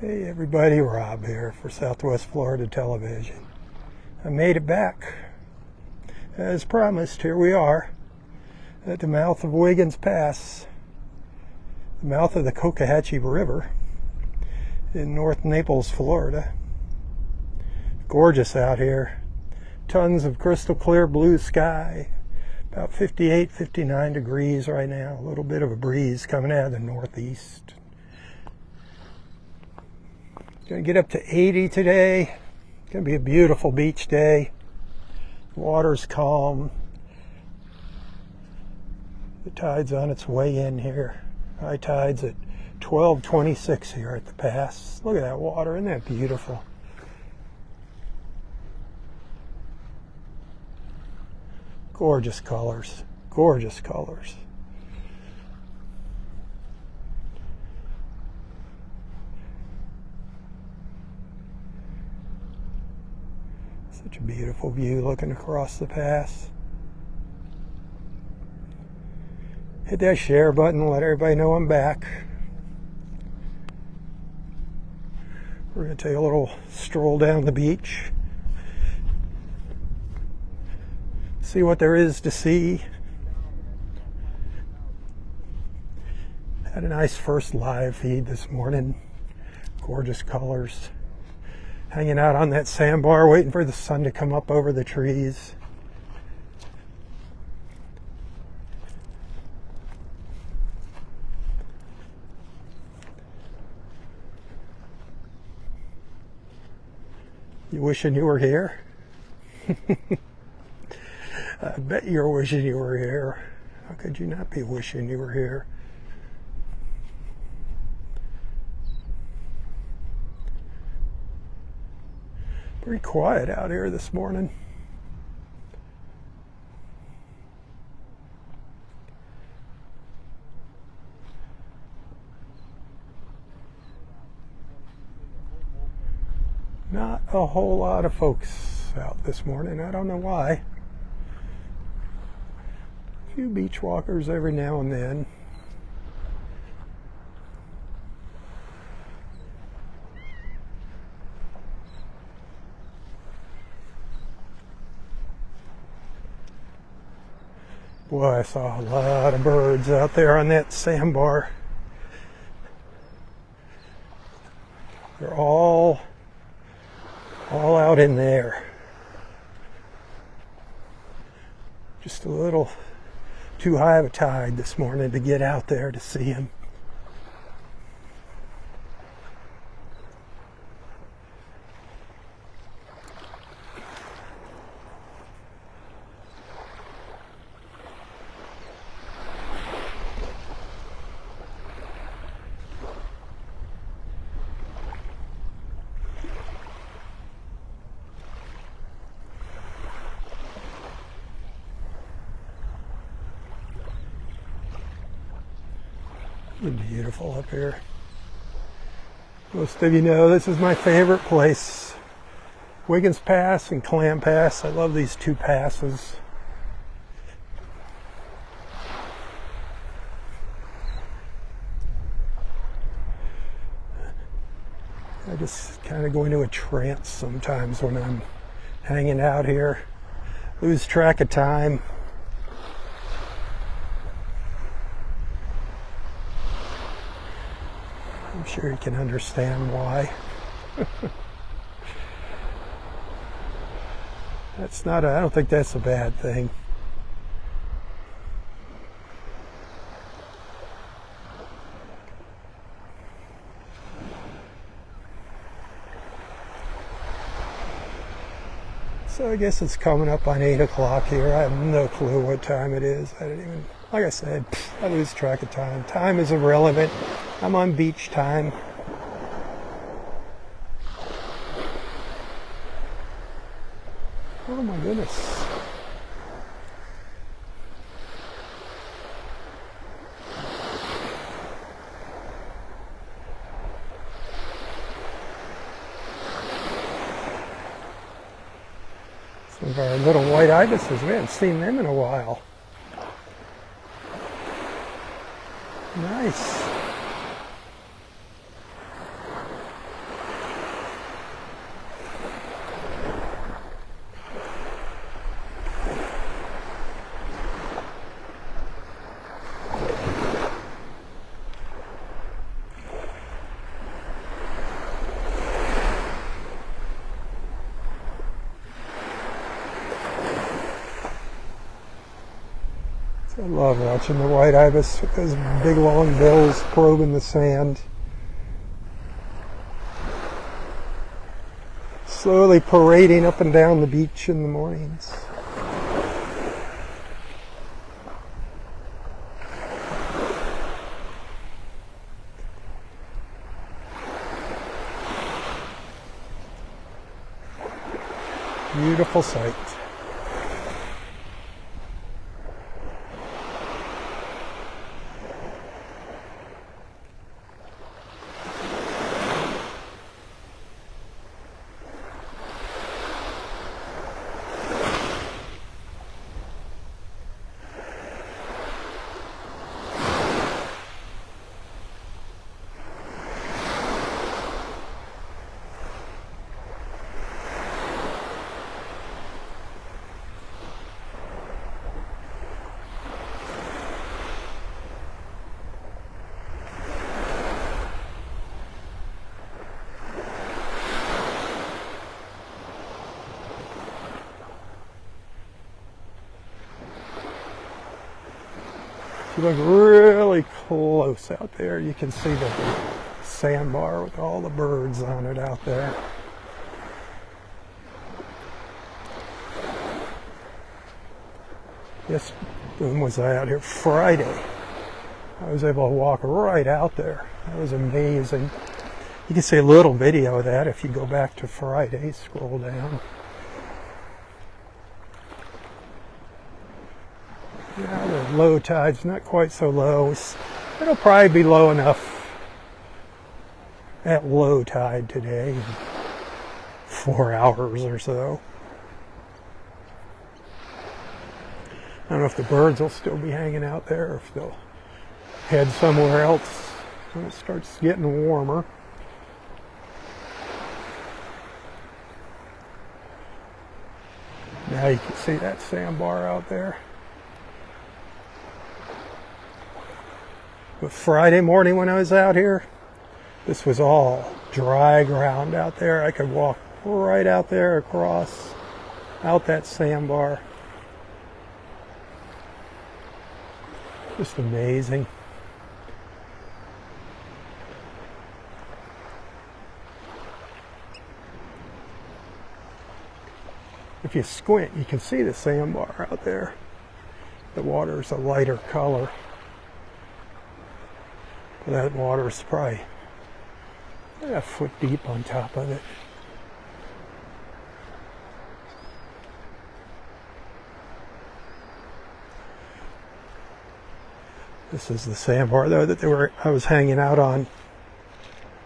Hey everybody, Rob here for Southwest Florida Television. I made it back. As promised, here we are at the mouth of Wiggins Pass, the mouth of the Cocohatchee River in North Naples, Florida. Gorgeous out here. Tons of crystal clear blue sky. About 58, 59 degrees right now. A little bit of a breeze coming out of the northeast. Going to get up to 80 today. It's going to be a beautiful beach day. The water's calm. The tide's on its way in here. High tide's at 12:26 here at the pass. Look at that water. Isn't that beautiful? Gorgeous colors. Gorgeous colors. Such a beautiful view looking across the pass. Hit that share button, let everybody know I'm back. We're going to take a little stroll down the beach. See what there is to see. Had a nice first live feed this morning. Gorgeous colors. Hanging out on that sandbar, waiting for the sun to come up over the trees. You wishing you were here? I bet you're wishing you were here. How could you not be wishing you were here? Pretty quiet out here this morning. Not a whole lot of folks out this morning. I don't know why. A few beach walkers every now and then. Boy, I saw a lot of birds out there on that sandbar. They're all out in there. Just a little too high of a tide this morning to get out there to see them. Beautiful up here. Most of you know this is my favorite place. Wiggins Pass and Clam Pass. I love these two passes. I just kind of go into a trance sometimes when I'm hanging out here. Lose track of time. I'm sure you can understand why. I don't think that's a bad thing. So I guess it's coming up on 8 o'clock here. I have no clue what time it is. I didn't even, like I said, I lose track of time. Time is irrelevant. I'm on beach time. Oh my goodness. Some of our little white ibises, we haven't seen them in a while. Nice. I love watching the white ibis with those big long bills probing the sand. Slowly parading up and down the beach in the mornings. Beautiful sight. If you look really close out there, you can see the sandbar with all the birds on it out there. Yes, when was I out here? Friday. I was able to walk right out there. That was amazing. You can see a little video of that if you go back to Friday, scroll down. Yeah, the low tide's not quite so low. It'll probably be low enough at low tide today, in 4 hours or so. I don't know if the birds will still be hanging out there or if they'll head somewhere else when it starts getting warmer. Now you can see that sandbar out there. But Friday morning when I was out here, this was all dry ground out there. I could walk right out there across, out that sandbar. Just amazing. If you squint, you can see the sandbar out there. The water's a lighter color. That water's probably a foot deep on top of it. This is the sandbar though that I was hanging out on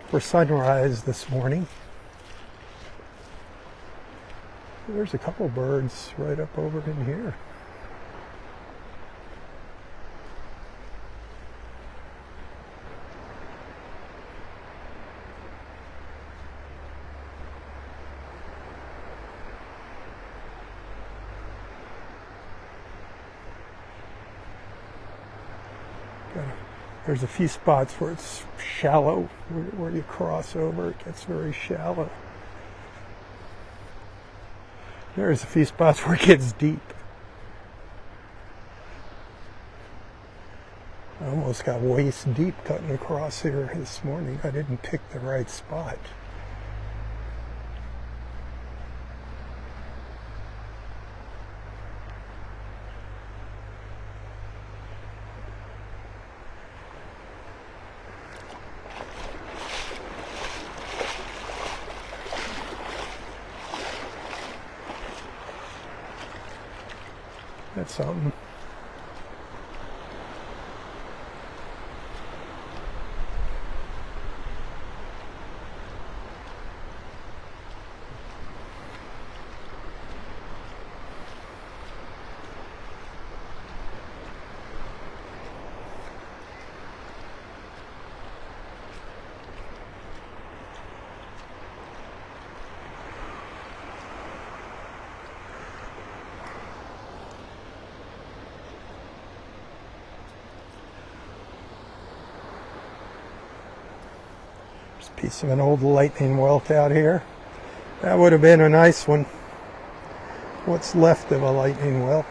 for sunrise this morning. There's a couple birds right up over in here. There's a few spots where it's shallow, where you cross over, it gets very shallow. There's a few spots where it gets deep. I almost got waist deep cutting across here this morning. I didn't pick the right spot. That's something. Piece of an old lightning whelk out here. That would have been a nice one. What's left of a lightning whelk.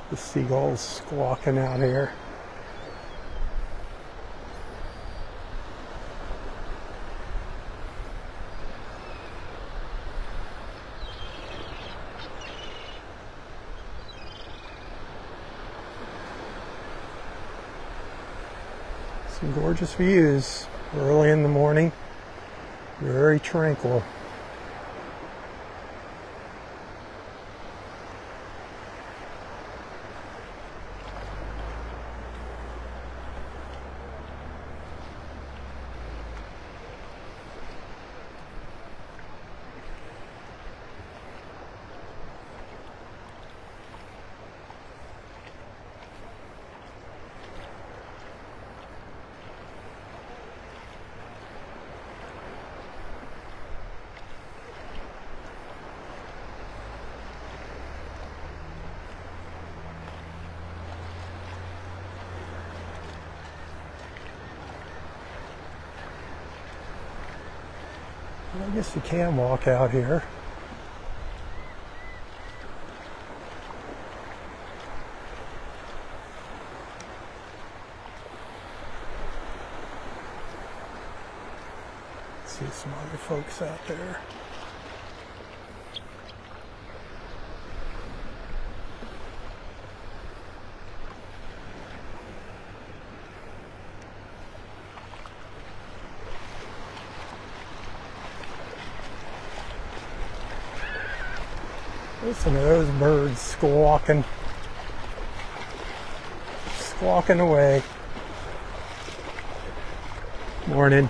The seagulls squawking out here. Some gorgeous views early in the morning. Very tranquil. I guess you can walk out here. See some other folks out there. Listen to those birds squawking away. Morning.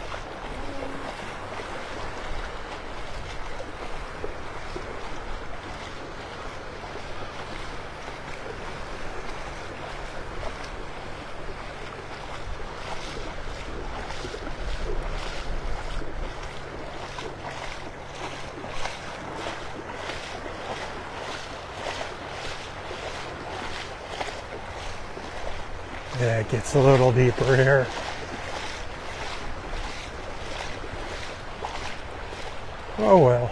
Yeah, it gets a little deeper here. Oh well.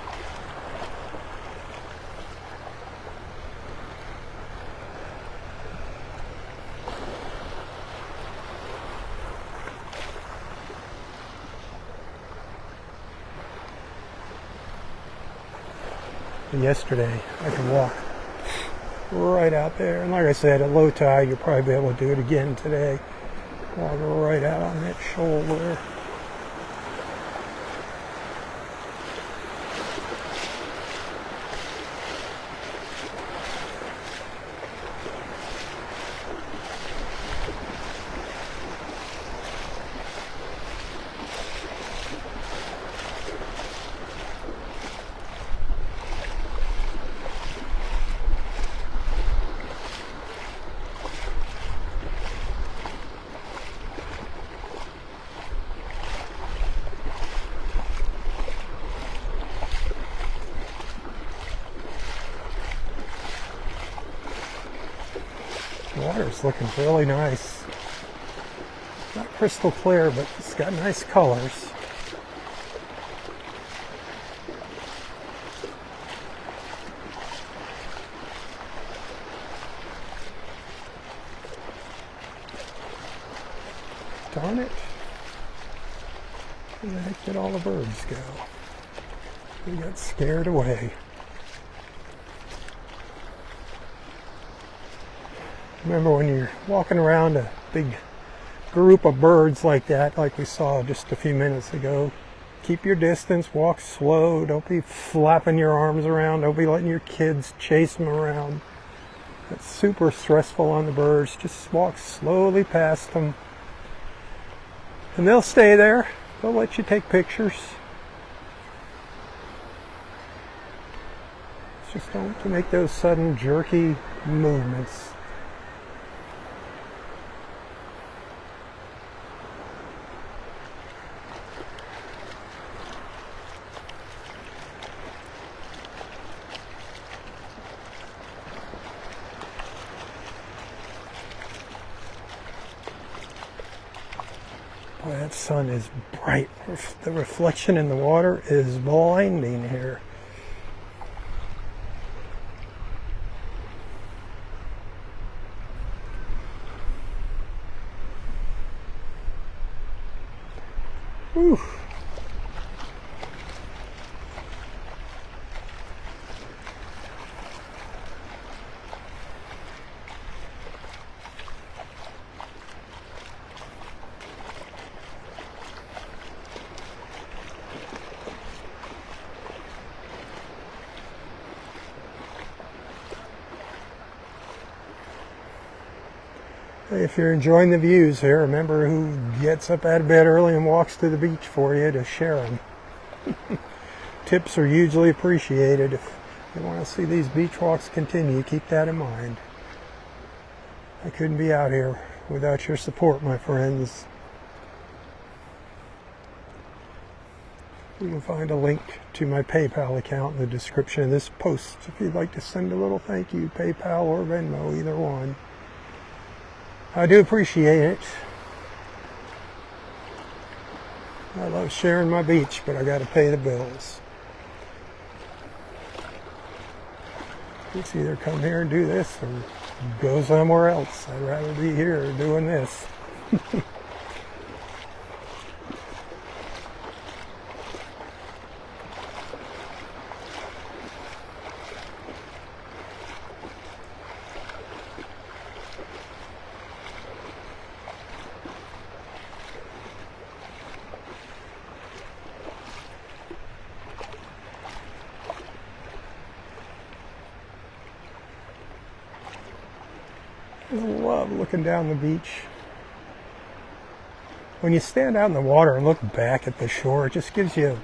And yesterday I could walk right out there, and like I said, at low tide you'll probably be able to do it again today. Walk right out on that shoulder. The water's looking really nice. Not crystal clear, but it's got nice colors. Darn it. Where the heck did all the birds go? They got scared away. Remember when you're walking around a big group of birds like that, like we saw just a few minutes ago, keep your distance, walk slow, don't be flapping your arms around, don't be letting your kids chase them around. That's super stressful on the birds. Just walk slowly past them. And they'll stay there. They'll let you take pictures. Just don't make those sudden jerky movements. Boy, that sun is bright. The reflection in the water is blinding here. If you're enjoying the views here, remember who gets up out of bed early and walks to the beach for you to share them. Tips are hugely appreciated. If you want to see these beach walks continue, keep that in mind. I couldn't be out here without your support, my friends. You can find a link to my PayPal account in the description of this post if you'd like to send a little thank you, PayPal or Venmo, either one. I do appreciate it. I love sharing my beach, but I got to pay the bills. It's either come here and do this or go somewhere else. I'd rather be here doing this. I love looking down the beach. When you stand out in the water and look back at the shore, it just gives you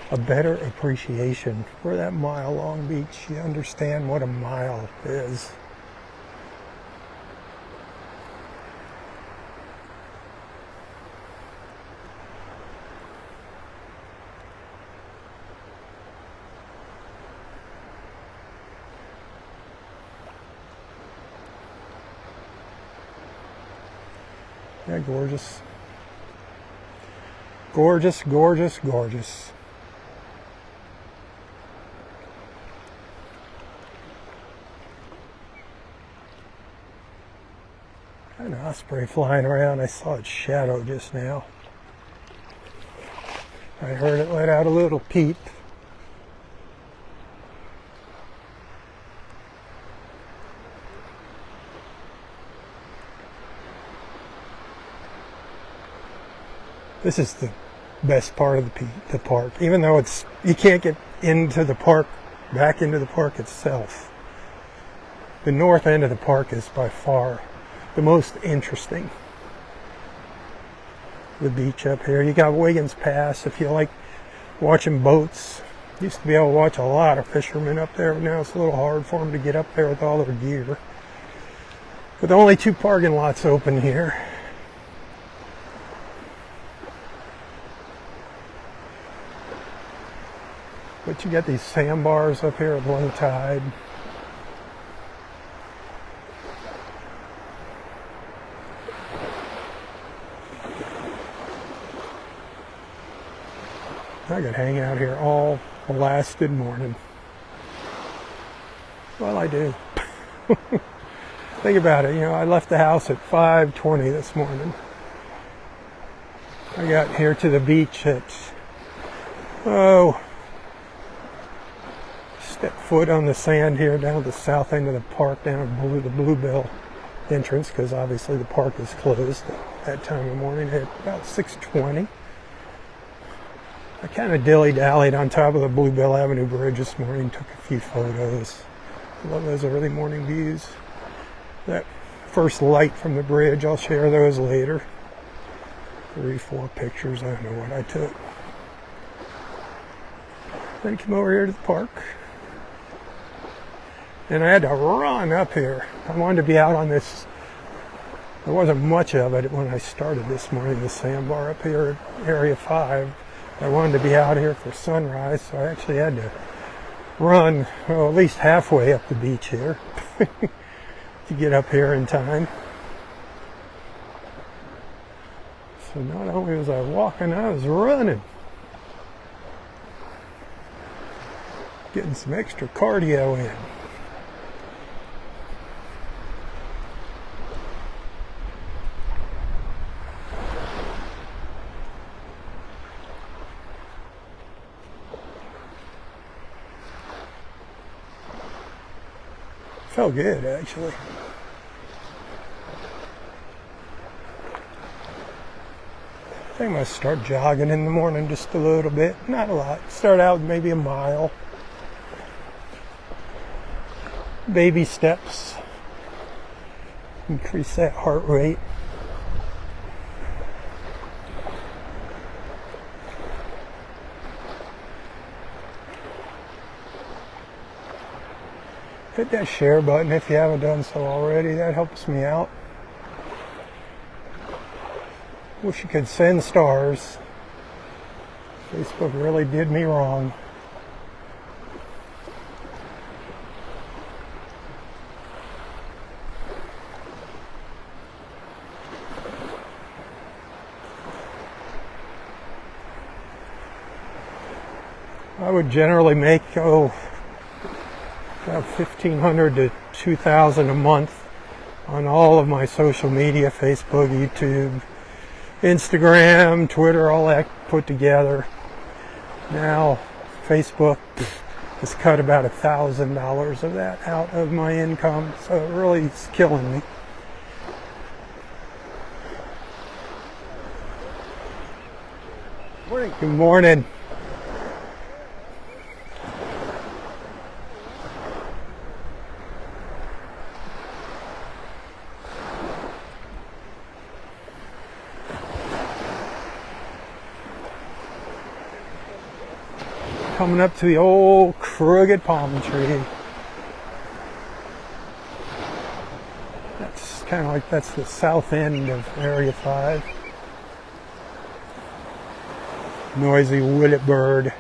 a better appreciation for that mile-long beach. You understand what a mile is. Yeah, gorgeous. Gorgeous, gorgeous, gorgeous. An osprey flying around. I saw its shadow just now. I heard it let out a little peep. This is the best part of the park, even though you can't get into the park, back into the park itself. The north end of the park is by far the most interesting. The beach up here. You got Wiggins Pass if you like watching boats. Used to be able to watch a lot of fishermen up there, but now it's a little hard for them to get up there with all their gear. With only 2 parking lots open here. But you got these sandbars up here at low tide. I could hang out here all blasted morning. Well, I do. Think about it, I left the house at 5:20 this morning. I got here to the beach at, step foot on the sand here down at the south end of the park, down at the Bluebell entrance, because obviously the park is closed at that time of the morning at about 6:20. I kind of dilly-dallied on top of the Bluebell Avenue Bridge this morning, took a few photos. I love those early morning views. That first light from the bridge, I'll share those later. 3, 4 pictures, I don't know what I took. Then come over here to the park. And I had to run up here. I wanted to be out on this. There wasn't much of it when I started this morning, the sandbar up here at Area 5. I wanted to be out here for sunrise, so I actually had to run, at least halfway up the beach here to get up here in time. So not only was I walking, I was running. Getting some extra cardio in. Felt good, actually. I think I might start jogging in the morning just a little bit. Not a lot. Start out with maybe a mile. Baby steps. Increase that heart rate. Hit that share button if you haven't done so already. That helps me out. Wish you could send stars. Facebook really did me wrong. I would generally make about $1,500 to $2,000 a month on all of my social media, Facebook, YouTube, Instagram, Twitter, all that put together. Now Facebook has cut about $1,000 of that out of my income, so it really is killing me. Morning. Good morning. Coming up to the old crooked palm tree. That's kind of like, that's the south end of Area 5. Noisy willet bird.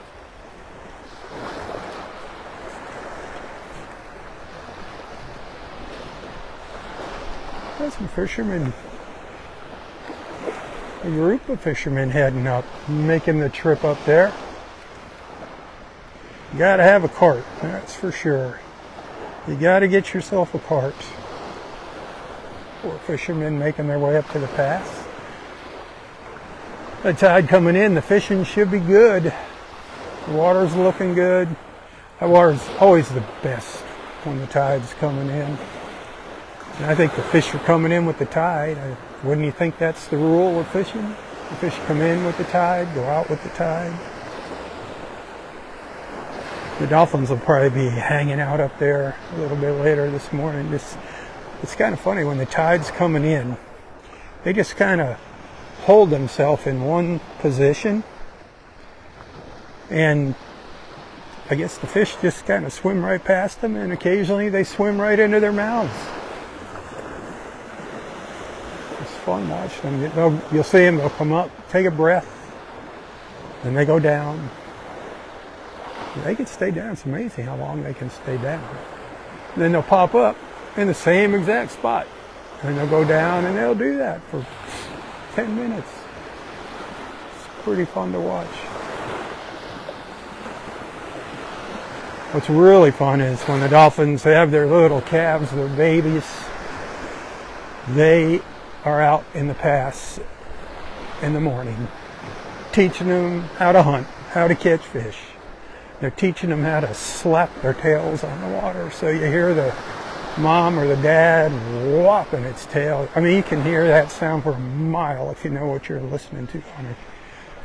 There's some fishermen. A group of fishermen heading up, making the trip up there. You gotta have a cart, that's for sure. You gotta get yourself a cart. Poor fishermen making their way up to the pass. The tide coming in, the fishing should be good. The water's looking good. The water's always the best when the tide's coming in. And I think the fish are coming in with the tide. Wouldn't you think that's the rule of fishing? The fish come in with the tide, go out with the tide. The dolphins will probably be hanging out up there a little bit later this morning. It's kind of funny when the tide's coming in. They just kind of hold themselves in one position, and I guess the fish just kind of swim right past them, and occasionally they swim right into their mouths. It's fun watching them. You'll see them, they'll come up, take a breath, then they go down. They can stay down. It's amazing how long they can stay down. Then they'll pop up in the same exact spot, and they'll go down, and they'll do that for 10 minutes. It's pretty fun to watch. What's really fun is when the dolphins have their little calves, their babies, they are out in the pass in the morning, teaching them how to hunt, how to catch fish. They're teaching them how to slap their tails on the water. So you hear the mom or the dad whopping its tail. I mean, you can hear that sound for a mile if you know what you're listening to on a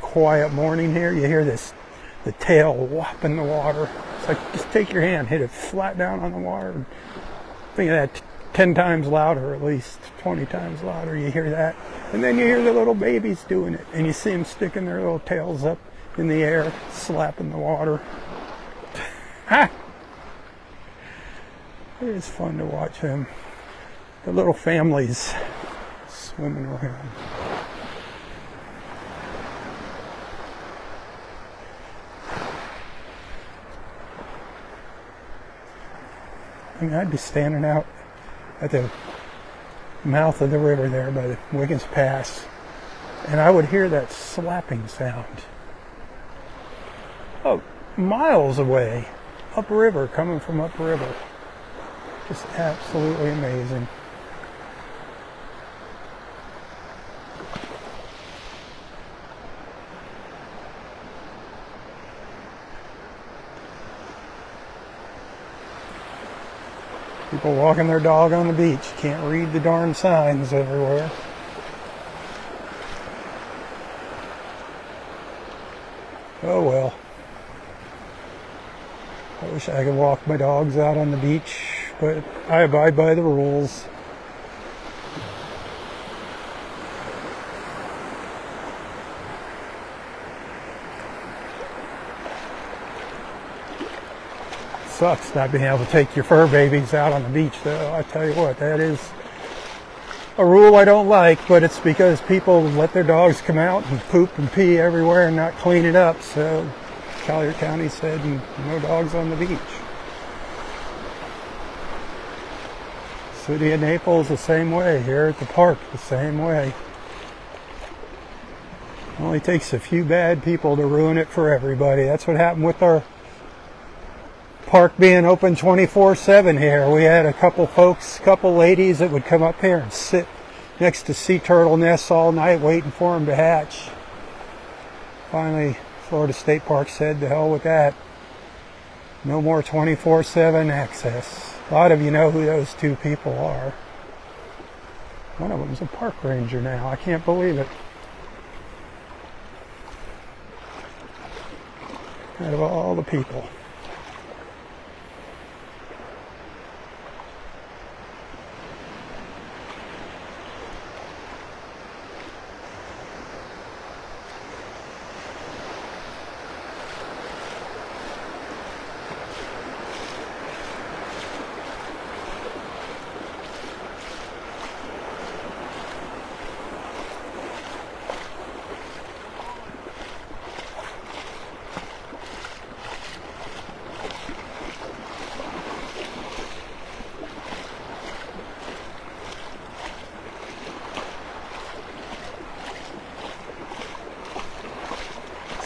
quiet morning here. You hear this, the tail whopping the water. It's like, just take your hand, hit it flat down on the water. And think of that 10 times louder, at least 20 times louder. You hear that. And then you hear the little babies doing it. And you see them sticking their little tails up in the air, slapping the water. Ha! It is fun to watch them. The little families swimming around. I mean, I'd be standing out at the mouth of the river there by the Wiggins Pass, and I would hear that slapping sound. Oh, miles away, upriver, coming from upriver. Just absolutely amazing. People walking their dog on the beach. Can't read the darn signs everywhere. Oh well. I wish I could walk my dogs out on the beach, but I abide by the rules. sucks not being able to take your fur babies out on the beach, though. I tell you what, that is a rule I don't like, but it's because people let their dogs come out and poop and pee everywhere and not clean it up. So Collier County said no dogs on the beach. City of Naples the same way. Here at the park the same way. It only takes a few bad people to ruin it for everybody. That's what happened with our park being open 24/7 here. We had a couple ladies that would come up here and sit next to sea turtle nests all night waiting for them to hatch. Finally, Florida State Park said, to hell with that. No more 24/7 access. A lot of you know who those two people are. One of them's a park ranger now. I can't believe it. Out of all the people.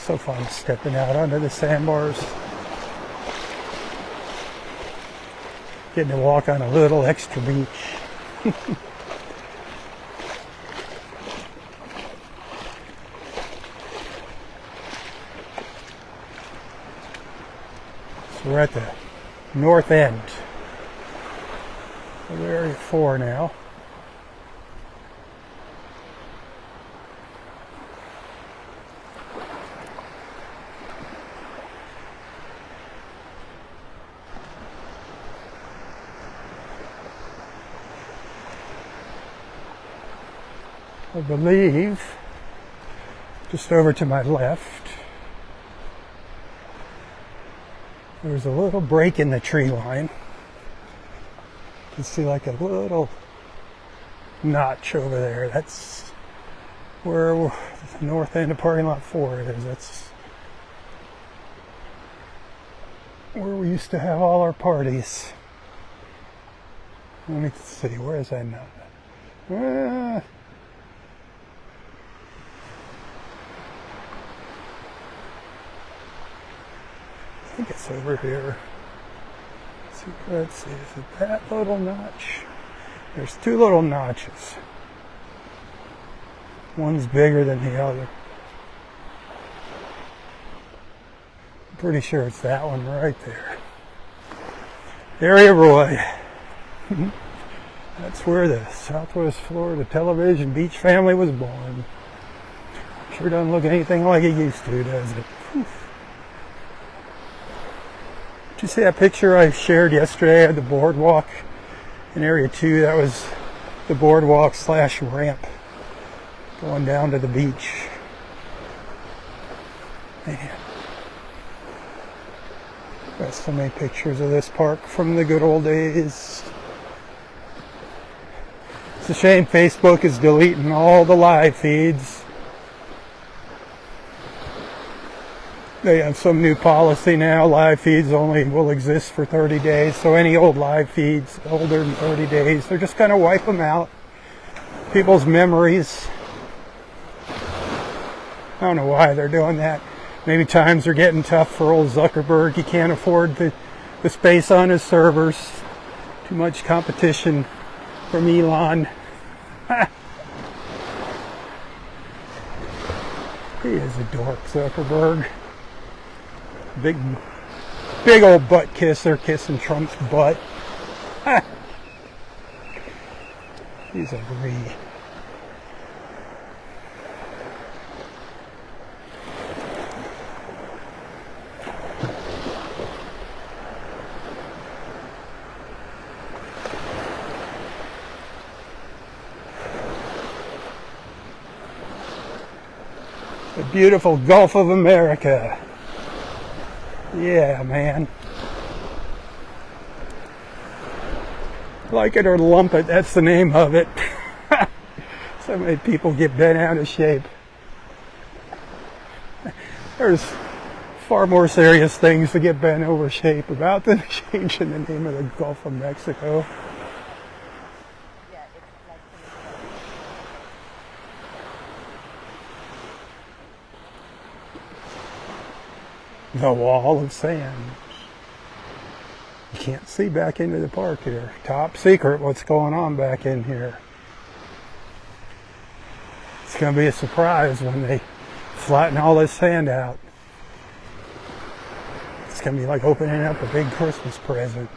So fun stepping out onto the sandbars. Getting to walk on a little extra beach. So we're at the north end of Area 4 now. I believe just over to my left there's a little break in the tree line. You can see like a little notch over there. That's where the north end of parking lot 4 is. That's where we used to have all our parties. Let me see, where is that now? I think it's over here. Let's see, is it that little notch? There's two little notches. One's bigger than the other. I'm pretty sure it's that one right there. Area Roy. That's where the Southwest Florida Television Beach family was born. Sure doesn't look anything like it used to, does it? Whew. Did you see that picture I shared yesterday at the boardwalk in Area 2? That was the boardwalk / ramp going down to the beach. Man, got so many pictures of this park from the good old days. It's a shame Facebook is deleting all the live feeds. They have some new policy now. Live feeds only will exist for 30 days. So any old live feeds older than 30 days, they're just going to wipe them out. People's memories. I don't know why they're doing that. Maybe times are getting tough for old Zuckerberg. He can't afford the space on his servers. Too much competition from Elon. He is a dork, Zuckerberg. Big old butt kisser, kissing Trump's butt. He's a gree. The beautiful Gulf of America. Yeah, man. Like it or lump it, that's the name of it. So many people get bent out of shape. There's far more serious things to get bent over shape about than changing the name of the Gulf of Mexico. The wall of sand. You can't see back into the park here. Top secret what's going on back in here. It's going to be a surprise when they flatten all this sand out. It's going to be like opening up a big Christmas present.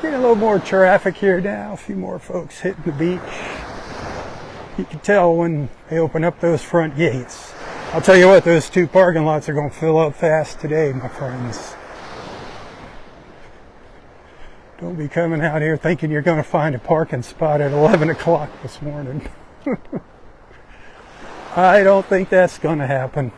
Getting a little more traffic here now, a few more folks hitting the beach. You can tell when they open up those front gates. I'll tell you what, those two parking lots are going to fill up fast today, my friends. Don't be coming out here thinking you're going to find a parking spot at 11 o'clock this morning. I don't think that's going to happen.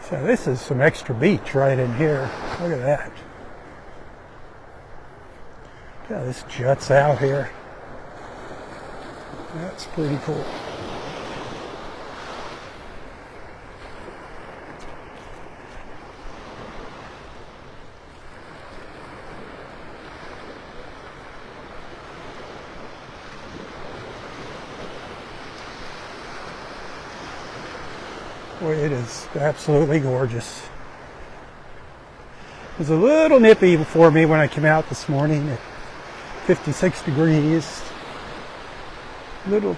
So this is some extra beach right in here. Look at that. Yeah, this juts out here. That's pretty cool. Boy, it is absolutely gorgeous. It was a little nippy for me when I came out this morning at 56 degrees. A little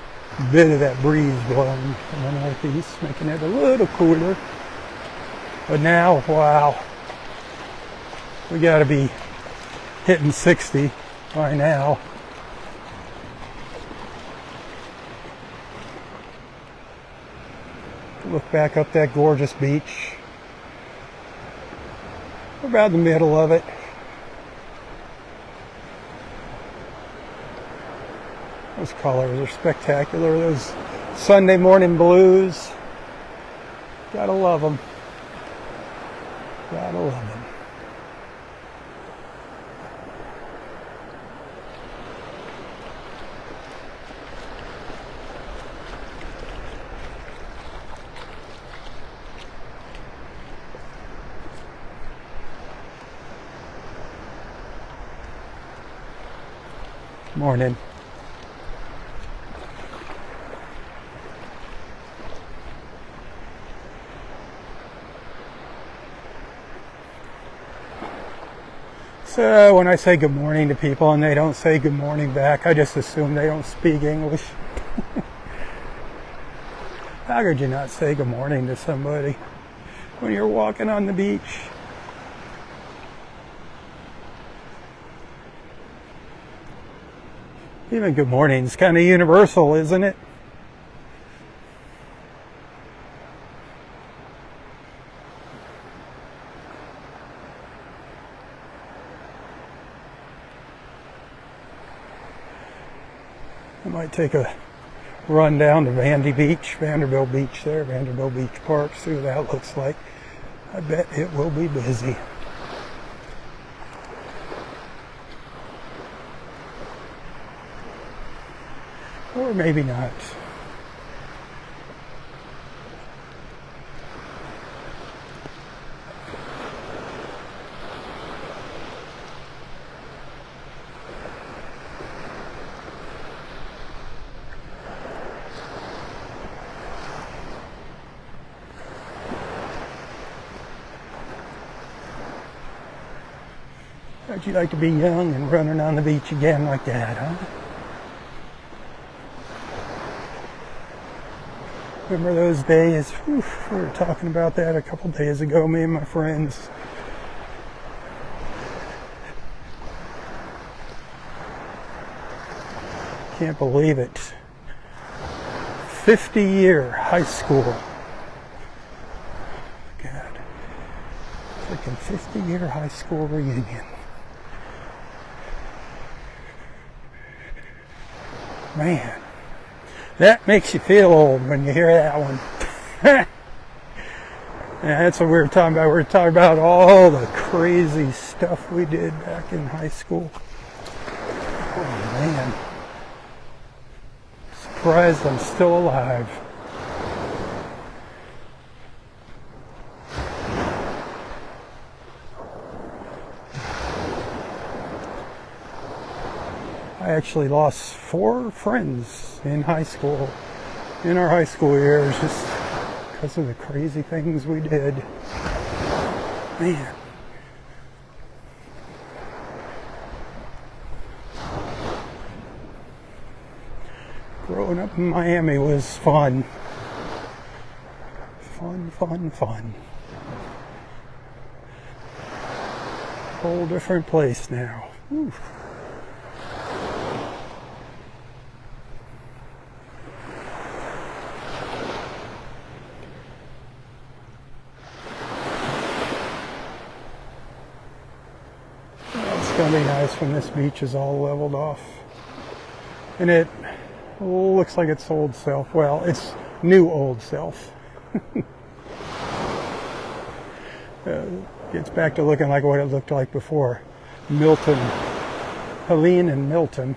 bit of that breeze blowing from the northeast, making it a little cooler. But now, wow, we got to be hitting 60 by now. Look back up that gorgeous beach. We're about in the middle of it. Those colors are spectacular. Those Sunday morning blues. Gotta love them. Gotta love them. Morning. So when I say good morning to people and they don't say good morning back, I just assume they don't speak English. How could you not say good morning to somebody when you're walking on the beach? Even good morning is kind of universal, isn't it? I might take a run down to Vanderbilt Beach there, Vanderbilt Beach Park, see what that looks like. I bet it will be busy. Or maybe not. How'd you like to be young and running on the beach again like that, huh? Remember those days? Whew, we were talking about that a couple days ago, me and my friends. Can't believe it. 50-year high school. God. Freaking 50-year high school reunion. Man, that makes you feel old when you hear that one. Yeah, that's what we were talking about. We were talking about all the crazy stuff we did back in high school. Oh man. Surprised I'm still alive. I actually lost 4 friends in high school, in our high school years, just because of the crazy things we did. Man. Growing up in Miami was fun. Fun. Whole different place now. Whew. It's going to be nice when this beach is all leveled off. And it looks like its old self. Well, its new old self. Gets back to looking like what it looked like before. Milton. Helene and Milton.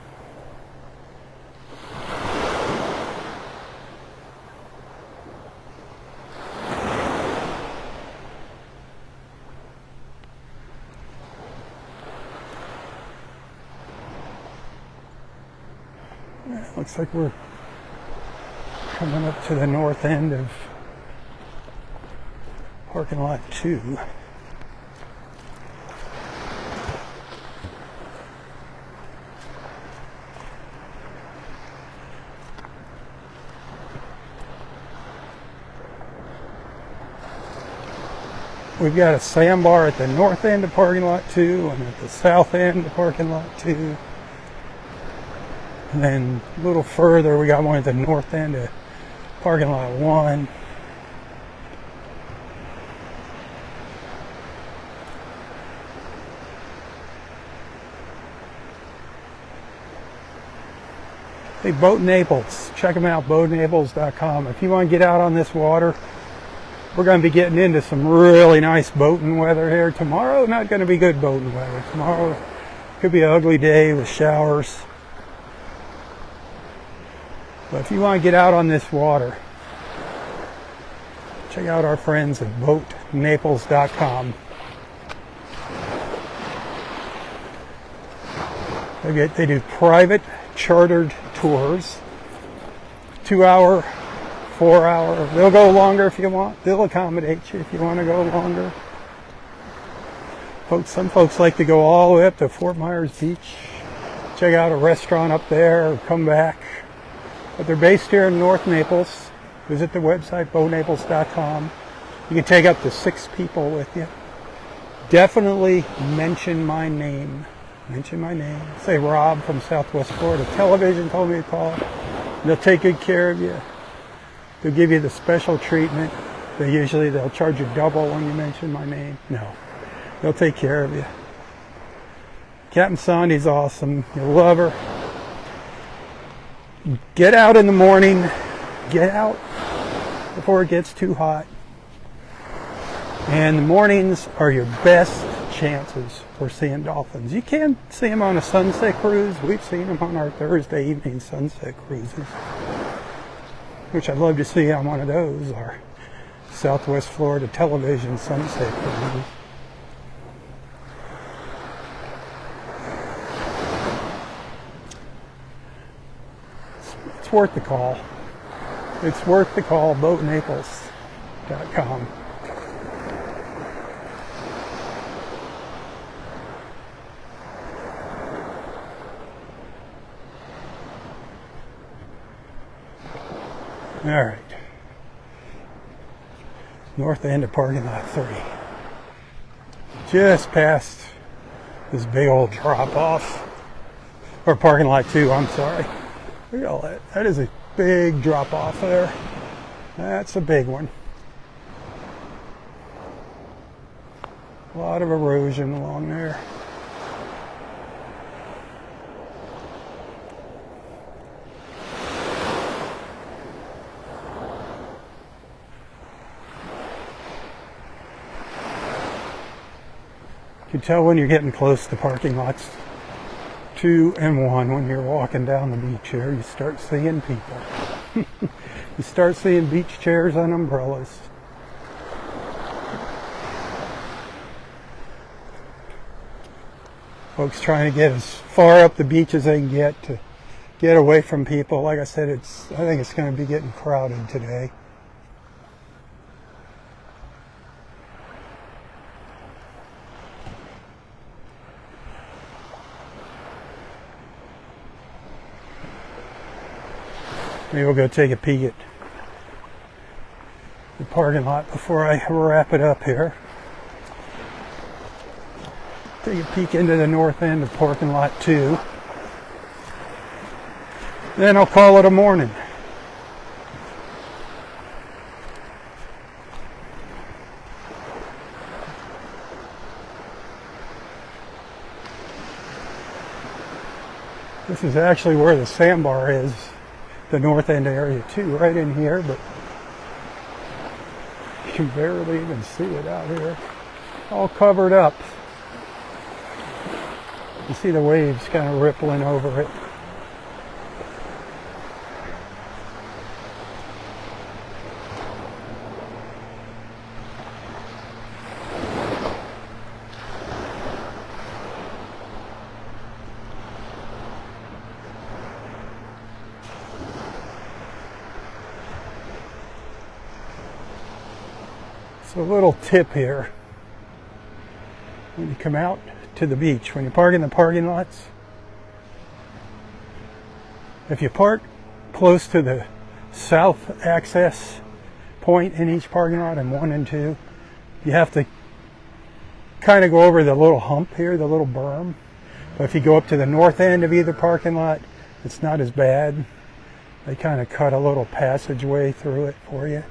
Looks like we're coming up to the north end of parking lot 2. We've got a sandbar at the north end of parking lot 2 and at the south end of parking lot 2. And then a little further, we got one at the north end of parking lot 1. Hey, Boat Naples. Check them out, boatnaples.com. If you want to get out on this water, we're going to be getting into some really nice boating weather here. Tomorrow, not going to be good boating weather. Tomorrow could be an ugly day with showers. But if you want to get out on this water, check out our friends at boatnaples.com. They do private chartered tours, 2-hour, 4-hour. They'll go longer if you want. They'll accommodate you if you want to go longer. Some folks like to go all the way up to Fort Myers Beach, check out a restaurant up there, or come back. But they're based here in North Naples. Visit the website, boatnaples.com. You can take up to 6 people with you. Definitely mention my name. Mention my name. Say Rob from Southwest Florida Television told me to call. They'll take good care of you. They'll give you the special treatment. They'll charge you double when you mention my name. No, they'll take care of you. Captain Sandy's awesome. You'll love her. Get out in the morning. Get out before it gets too hot. And the mornings are your best chances for seeing dolphins. You can see them on a sunset cruise. We've seen them on our Thursday evening sunset cruises, which I'd love to see on one of those, our Southwest Florida Television sunset cruises. It's worth the call. It's worth the call, boatnaples.com. All right. North end of parking lot 3. Just past this big old drop off. Or parking lot 2, I'm sorry. Look at all that. That is a big drop off there. That's a big one. A lot of erosion along there. You can tell when you're getting close to parking lots 2 and 1 when you're walking down the beach here. You start seeing people. You start seeing beach chairs and umbrellas. Folks trying to get as far up the beach as they can get to get away from people. Like I said, I think it's going to be getting crowded today. Maybe we'll go take a peek at the parking lot before I wrap it up here. Take a peek into the north end of parking lot 2. Then I'll call it a morning. This is actually where the sandbar is. The north end area too, right in here, but you can barely even see it out here. All covered up. You see the waves kind of rippling over it. So a little tip here, when you come out to the beach, when you park in the parking lots, if you park close to the south access point in each parking lot in 1 and 2, you have to kind of go over the little hump here, the little berm. But if you go up to the north end of either parking lot, it's not as bad. They kind of cut a little passageway through it for you.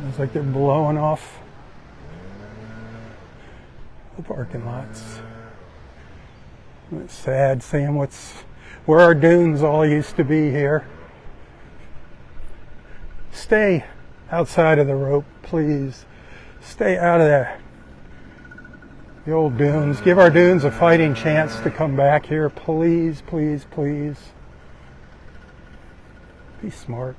It's like they're blowing off the parking lots. It's sad seeing where our dunes all used to be here. Stay outside of the rope, please. Stay out of the old dunes. Give our dunes a fighting chance to come back here, please, please, please. Be smart.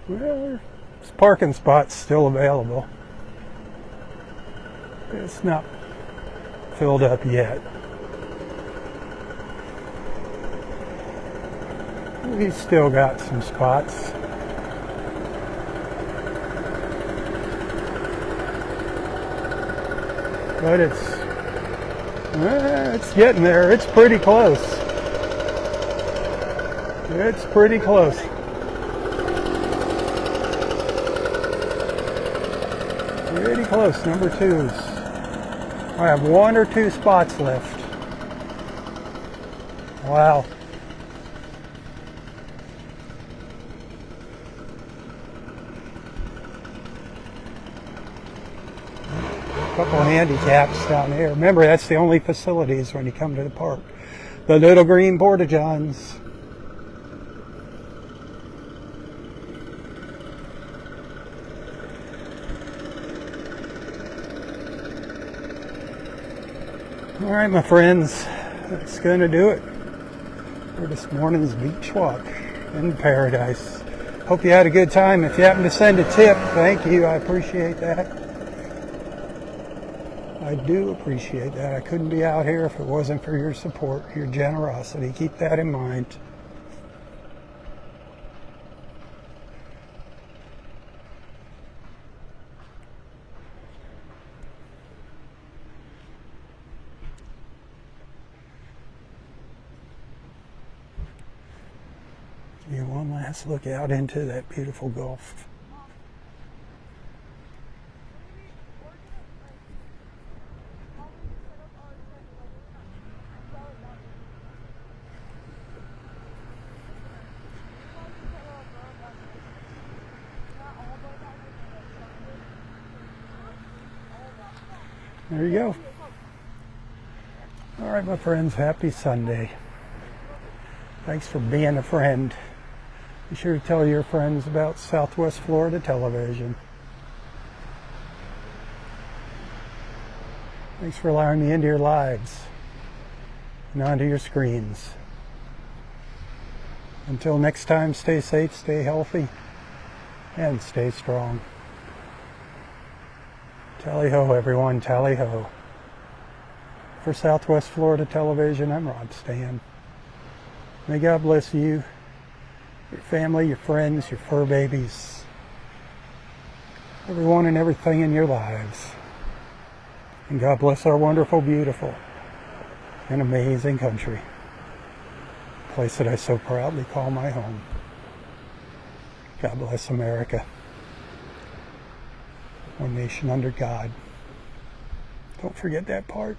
Well, there's parking spots still available. It's not filled up yet. We've still got some spots. But it's getting there. It's pretty close. It's pretty close. Pretty close, number 2s. I have 1 or 2 spots left. Wow. A couple handicaps down there. Remember, that's the only facilities when you come to the park. The little green porta-johns. All right, my friends, that's going to do it for this morning's beach walk in paradise. Hope you had a good time. If you happen to send a tip, thank you. I appreciate that. I do appreciate that. I couldn't be out here if it wasn't for your support, your generosity. Keep that in mind. Give you one last look out into that beautiful Gulf. There you go. All right, my friends, happy Sunday. Thanks for being a friend. Be sure to tell your friends about Southwest Florida Television. Thanks for allowing me into your lives and onto your screens. Until next time, stay safe, stay healthy, and stay strong. Tally-ho, everyone, tally-ho. For Southwest Florida Television, I'm Rob Stan. May God bless you, your family, your friends, your fur babies, everyone and everything in your lives. And God bless our wonderful, beautiful, and amazing country. A place that I so proudly call my home. God bless America. One nation under God. Don't forget that part.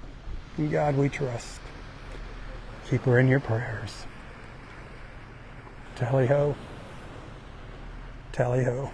In God we trust. Keep her in your prayers. Tally-ho. Tally-ho.